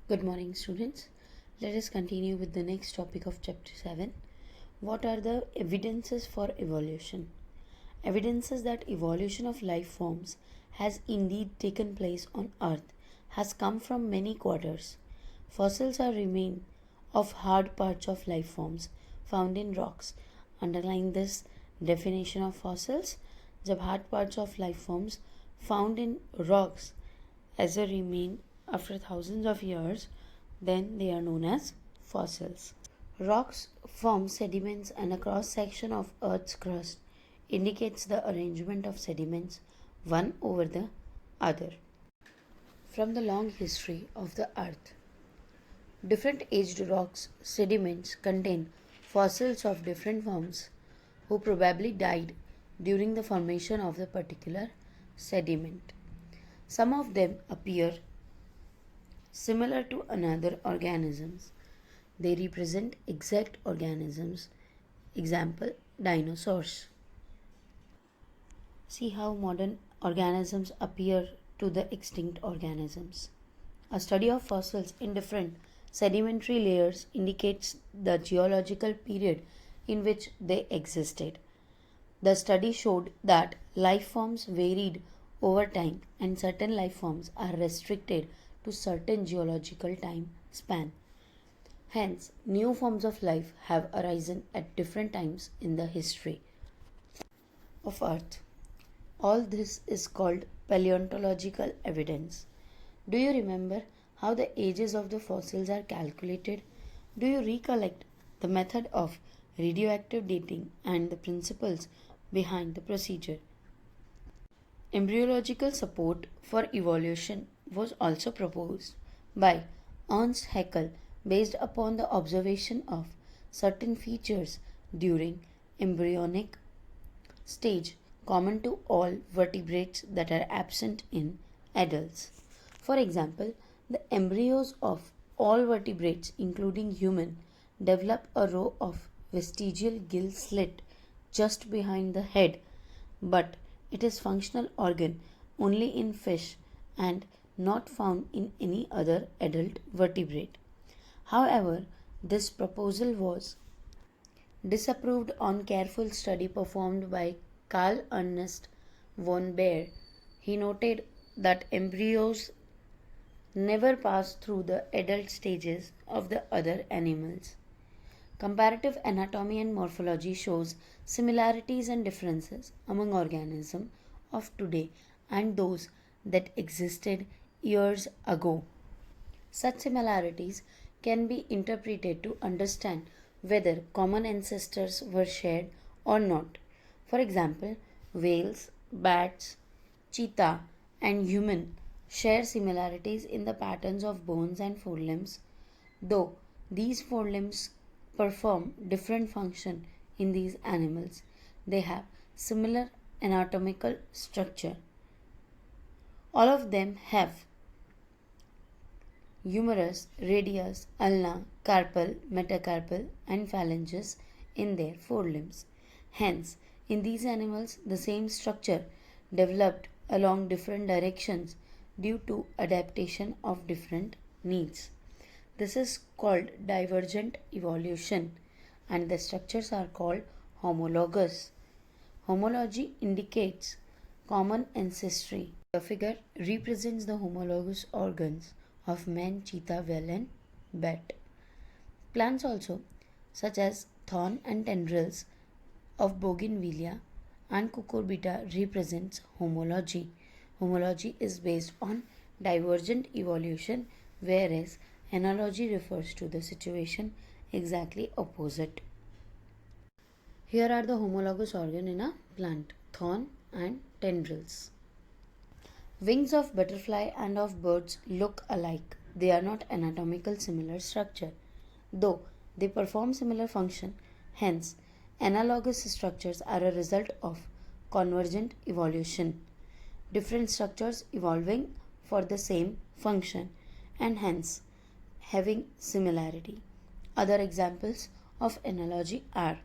Good morning, students. Let us continue with the next topic of Chapter 7. What are the evidences for evolution? Evidences that evolution of life forms has indeed taken place on Earth has come from many quarters. Fossils are remains of hard parts of life forms found in rocks. Underline this definition of fossils. जब hard parts of life forms found in rocks as a remain after thousands of years, then they are known as fossils. Rocks form sediments, and a cross section of Earth's crust indicates the arrangement of sediments one over the other. From the long history of the Earth, different aged rocks sediments contain fossils of different forms who probably died during the formation of the particular sediment. Some of them appear similar to another organisms. They represent exact organisms. Example, dinosaurs. See how modern organisms appear to the extinct organisms. A study of fossils in different sedimentary layers indicates the geological period in which they existed. The study showed that life forms varied over time and certain life forms are restricted to certain geological time span. Hence, new forms of life have arisen at different times in the history of Earth. All this is called paleontological evidence. Do you remember how the ages of the fossils are calculated? Do you recollect the method of radioactive dating and the principles behind the procedure? Embryological support for evolution was also proposed by Ernst Haeckel based upon the observation of certain features during embryonic stage common to all vertebrates that are absent in adults. For example, the embryos of all vertebrates including human develop a row of vestigial gill slit just behind the head, but it is functional organ only in fish and not found in any other adult vertebrate. However, this proposal was disapproved on careful study performed by Carl Ernst von Baer. He noted that embryos never pass through the adult stages of the other animals. Comparative anatomy and morphology shows similarities and differences among organisms of today and those that existed years ago. Such similarities can be interpreted to understand whether common ancestors were shared or not. For example, whales, bats, cheetah, and human share similarities in the patterns of bones and forelimbs, though these forelimbs perform different function in these animals. They have similar anatomical structure. All of them have humerus, radius, ulna, carpal, metacarpal, and phalanges in their forelimbs. Hence, in these animals, the same structure developed along different directions due to adaptation of different needs. This is called divergent evolution, and the structures are called homologous. Homology indicates common ancestry. The figure represents the homologous organs of man, cheetah, whale, and bat. Plants also, such as thorn and tendrils of bougainvillea and cucurbita, represents homology. Homology is based on divergent evolution, whereas analogy refers to the situation exactly opposite. Here are the homologous organ in a plant: thorn and tendrils. Wings of butterfly and of birds look alike. They are not anatomical similar structure, though they perform similar function. Hence, analogous structures are a result of convergent evolution. Different structures evolving for the same function and hence having similarity. Other examples of analogy are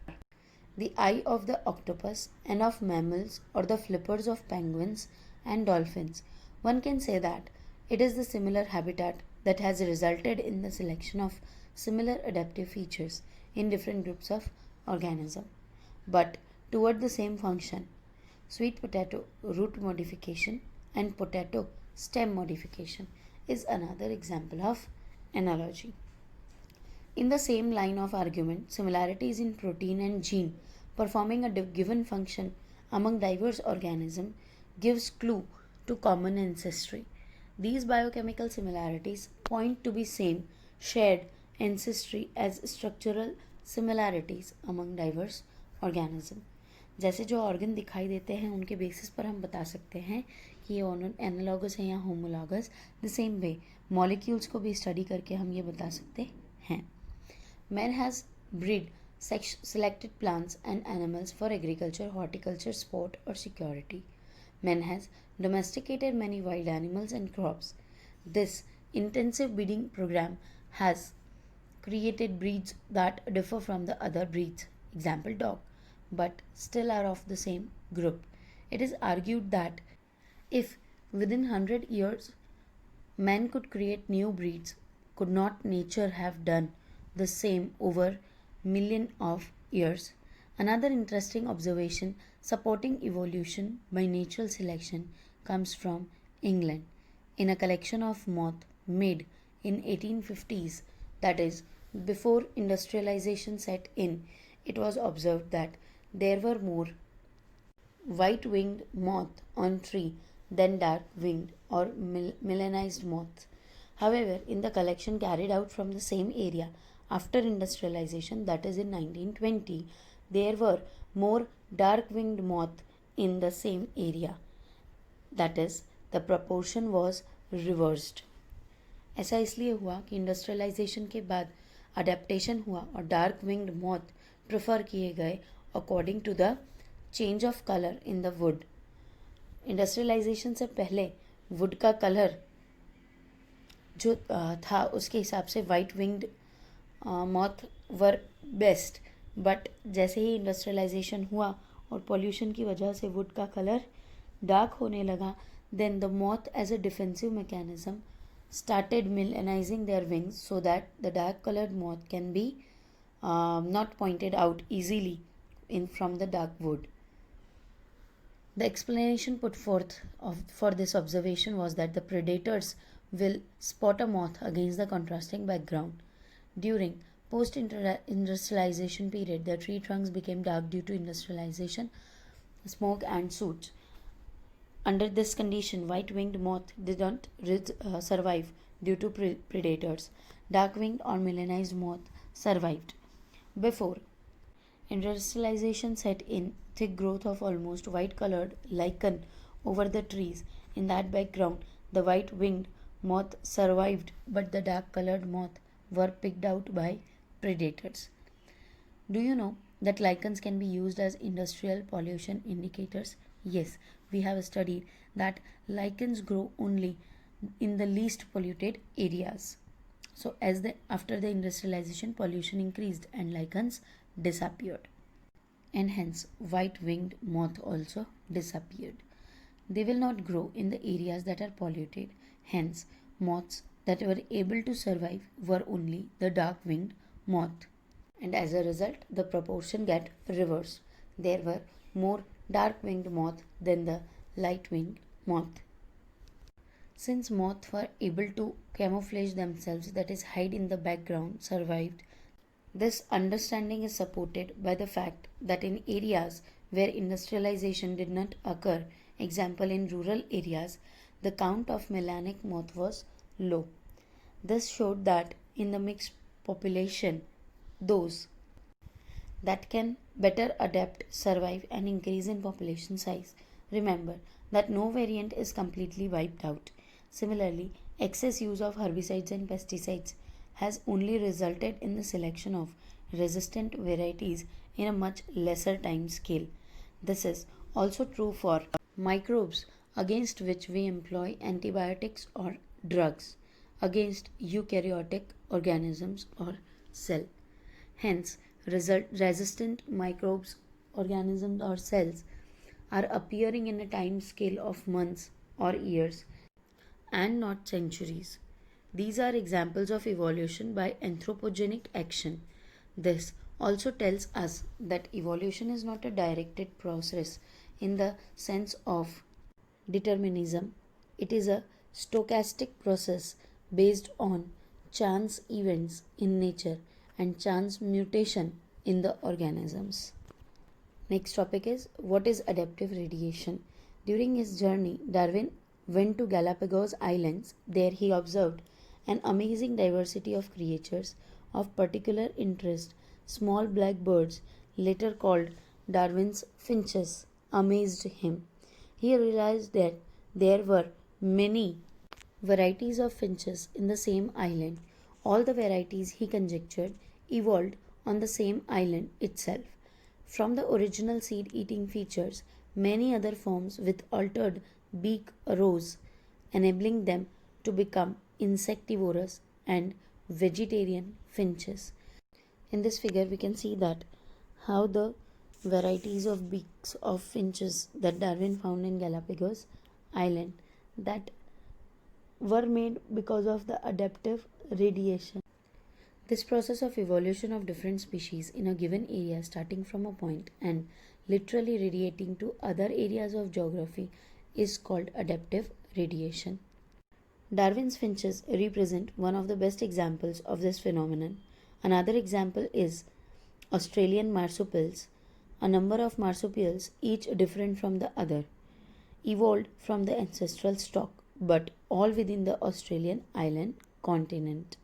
the eye of the octopus and of mammals or the flippers of penguins and dolphins. One can say that it is the similar habitat that has resulted in the selection of similar adaptive features in different groups of organisms, but toward the same function. Sweet potato root modification and potato stem modification is another example of analogy. In the same line of argument, similarities in protein and gene performing a given function among diverse organisms gives clue to common ancestry. These biochemical similarities point to be same shared ancestry as structural similarities among diverse organisms. जैसे जो organ दिखाई देते हैं उनके basis पर हम बता सकते हैं कि ये एनालॉगस है या homologous. The same way molecules को भी स्टडी करके हम ये बता सकते हैं. Man has bred selected plants and animals for agriculture, horticulture, sport, or security. Man has domesticated many wild animals and crops. This intensive breeding program has created breeds that differ from the other breeds, example dog, but still are of the same group. It is argued that if within 100 years man could create new breeds, could not nature have done the same over million of years? Another interesting observation supporting evolution by natural selection comes from England. In a collection of moths made in 1850s, that is before industrialization set in, it was observed that there were more white-winged moths on tree than dark-winged or melanized moths. However, in the collection carried out from the same area after industrialization, that is in 1920, there were more dark-winged moths in the same area. That is, the proportion was reversed. ऐसा इसलिए हुआ कि industrialisation के बाद adaptation हुआ और dark winged moth prefer किए गए according to the change of colour in the wood. Industrialisation से पहले वुड का कलर जो था उसके हिसाब से white winged moth were best, but जैसे ही इंडस्ट्रियलाइजेशन हुआ और पॉल्यूशन की वजह से वुड का कलर डार्क होने लगा, then the moth as a defensive mechanism started melanizing their wings so that the dark colored moth can be not pointed out easily from the dark wood. The explanation put forth for this observation was that the predators will spot a moth against the contrasting background. During post-industrialization period, the tree trunks became dark due to industrialization, smoke and soot. Under this condition, white-winged moth did not survive due to predators. Dark-winged or melanized moth survived. Before industrialization set in, thick growth of almost white-colored lichen over the trees. In that background, the white-winged moth survived, but the dark-colored moth were picked out by predators. Do you know that lichens can be used as industrial pollution indicators? Yes, we have studied that lichens grow only in the least polluted areas. So after the industrialization, pollution increased and lichens disappeared. And hence white-winged moth also disappeared. They will not grow in the areas that are polluted. Hence, moths that were able to survive were only the dark-winged moth. And as a result, the proportion get reversed. There were more dark-winged moth than the light-winged moth. Since moths were able to camouflage themselves, that is hide in the background, survived, this understanding is supported by the fact that in areas where industrialization did not occur, example in rural areas, the count of melanic moth was low. This showed that in the mixed population, those that can better adapt, survive and increase in population size. Remember that no variant is completely wiped out. Similarly, excess use of herbicides and pesticides has only resulted in the selection of resistant varieties in a much lesser time scale. This is also true for microbes against which we employ antibiotics or drugs against eukaryotic organisms or cell. Hence, resistant microbes, organisms or cells are appearing in a time scale of months or years and not centuries. These are examples of evolution by anthropogenic action. This also tells us that evolution is not a directed process in the sense of determinism. It is a stochastic process based on chance events in nature and chance mutation in the organisms. Next topic is what is adaptive radiation. During his journey, Darwin went to Galapagos Islands. There he observed an amazing diversity of creatures of particular interest. Small black birds, later called Darwin's finches, amazed him. He realized that there were many varieties of finches in the same island. All the varieties, he conjectured, evolved on the same island itself. From the original seed-eating features, many other forms with altered beak arose, enabling them to become insectivorous and vegetarian finches. In this figure, we can see that how the varieties of beaks of finches that Darwin found in Galapagos Island that were made because of the adaptive radiation. This process of evolution of different species in a given area starting from a point and literally radiating to other areas of geography is called adaptive radiation. Darwin's finches represent one of the best examples of this phenomenon. Another example is Australian marsupials. A number of marsupials, each different from the other, evolved from the ancestral stock, but all within the Australian island continent.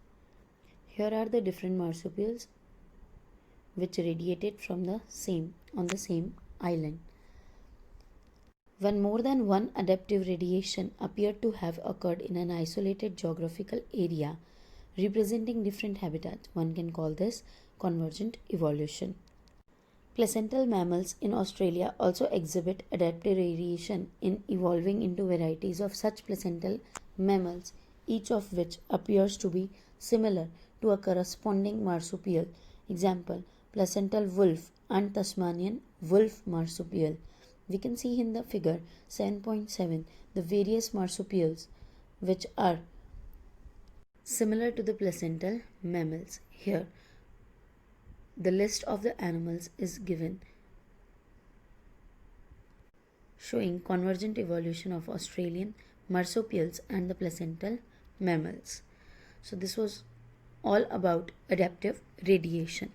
Here are the different marsupials which radiated from the same island. When more than one adaptive radiation appeared to have occurred in an isolated geographical area representing different habitats, one can call this convergent evolution. Placental mammals in Australia also exhibit adaptive radiation in evolving into varieties of such placental mammals, each of which appears to be similar to a corresponding marsupial. Example, placental wolf and Tasmanian wolf marsupial. We can see in the figure 7.7 the various marsupials which are similar to the placental mammals. Here, the list of the animals is given showing convergent evolution of Australian marsupials and the placental mammals. So this was all about adaptive radiation.